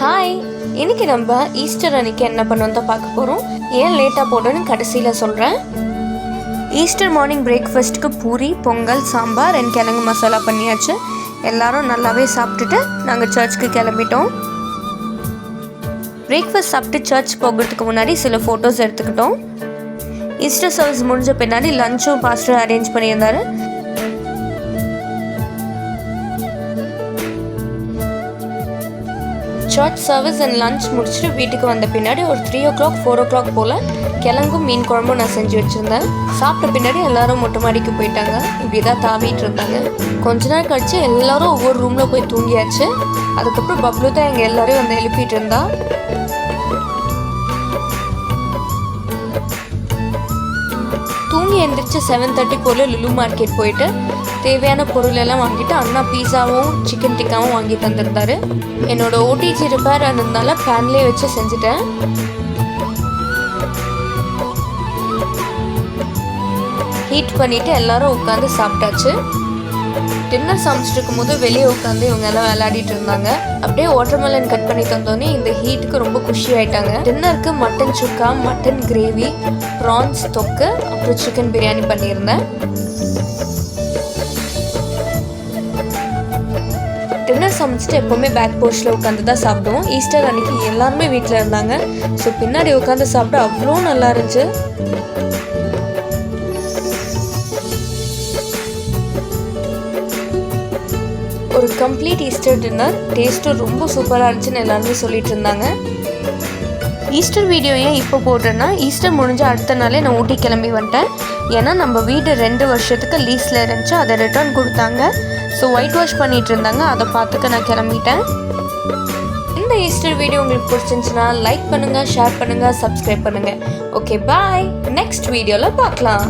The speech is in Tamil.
ஹாய், இன்னைக்கு நம்ம ஈஸ்டர் அன்னைக்கு என்ன பண்ணோம் தான் பார்க்க போகிறோம். ஏன் லேட்டாக போடணும்னு கடைசியில் சொல்கிறேன். ஈஸ்டர் மார்னிங் பிரேக்ஃபாஸ்ட்டுக்கு பூரி, பொங்கல், சாம்பார் அண்ட் கிழங்கு மசாலா பண்ணியாச்சு. எல்லோரும் நல்லாவே சாப்பிட்டுட்டு நாங்கள் சர்ச்சுக்கு கிளம்பிட்டோம். பிரேக்ஃபாஸ்ட் சாப்பிட்டு சர்ச் போகிறதுக்கு முன்னாடி சில ஃபோட்டோஸ் எடுத்துக்கிட்டோம். ஈஸ்டர் சர்வீஸ் முடிஞ்ச பின்னாடி லஞ்சும் பாஸ்டர் அரேஞ்ச் பண்ணியிருந்தாரு. சர்ச் சர்வீஸ் அண்ட் லஞ்ச் முடிச்சுட்டு வீட்டுக்கு வந்த பின்னாடி ஒரு 3 o'clock 4 o'clock போல் கிழங்கும் மீன் குழம்பும் நான் செஞ்சு வச்சுருந்தேன். சாப்பிட்ட பின்னாடி எல்லாரும் மொட்டை மாடிக்கு போயிட்டாங்க. இப்படி தான் தாவிட்டு இருந்தாங்க. கொஞ்ச நேரம் கழிச்சு எல்லாரும் ஒவ்வொரு ரூமில் போய் தூங்கியாச்சு. அதுக்கப்புறம் பப்ளு தான் எங்கள் எல்லாரையும் வந்து எழுப்பிட்டு இருந்தா. தூங்கி எழுந்திரிச்சு 7:30 போல் லுலு மார்க்கெட் போயிட்டு தேவையான பொருள் எல்லாம் வாங்கிட்டு அண்ணா பீஸாவும் சிக்கன் டிக்காவும் வாங்கி தந்துருந்தாரு. என்னோட ஓடிஜி ரிப்பேர் ஆனதுனால பேன்லேயே வச்சு செஞ்சுட்டேன். ஹீட் பண்ணிட்டு எல்லாரும் உட்காந்து சாப்பிட்டாச்சு. டின்னர் சமைச்சிட்டு இருக்கும் போது வெளியே உட்காந்து இவங்க எல்லாம் விளையாடிட்டு இருந்தாங்க. அப்படியே வாட்டர்மெலன் கட் பண்ணி தந்தோன்னே இந்த ஹீட்டுக்கு ரொம்ப குஷி ஆயிட்டாங்க. டின்னருக்கு மட்டன் சுக்கா, மட்டன் கிரேவி, ப்ரான்ஸ் தொக்கு, அப்புறம் சிக்கன் பிரியாணி பண்ணியிருந்தேன். டின்னர் சமைச்சிட்டு எப்போவுமே பேக் போர்ஷில் உட்காந்து தான் சாப்பிடுவோம். ஈஸ்டர் அன்னைக்கு எல்லாருமே வீட்டில் இருந்தாங்க. ஸோ பின்னாடி உட்காந்து சாப்பிட அவ்வளோ நல்லா இருந்துச்சு. ஒரு கம்ப்ளீட் ஈஸ்டர் டின்னர். டேஸ்ட்டும் ரொம்ப சூப்பராக இருந்துச்சுன்னு எல்லாருமே சொல்லிட்டு இருந்தாங்க. ஈஸ்டர் வீடியோ ஏன் இப்போ போடுறேன்னா, ஈஸ்டர் முடிஞ்ச அடுத்த நாளே நான் ஊட்டி கிளம்பி வந்துட்டேன். ஏன்னா நம்ம வீடு 2 வருஷத்துக்கு லீஸில் இருந்துச்சு. அதை ரிட்டர்ன் கொடுத்தாங்க. ஸோ ஒயிட் வாஷ் பண்ணிட்டு இருந்தாங்க. அதை பார்த்துக்க நான் கிளம்பிட்டேன். இந்த ஈஸ்டர் வீடியோ உங்களுக்கு பிடிச்சிருந்துச்சுன்னா லைக் பண்ணுங்கள், ஷேர் பண்ணுங்கள், சப்ஸ்கிரைப் பண்ணுங்கள். ஓகே, பாய். நெக்ஸ்ட் வீடியோவில் பார்க்கலாம்.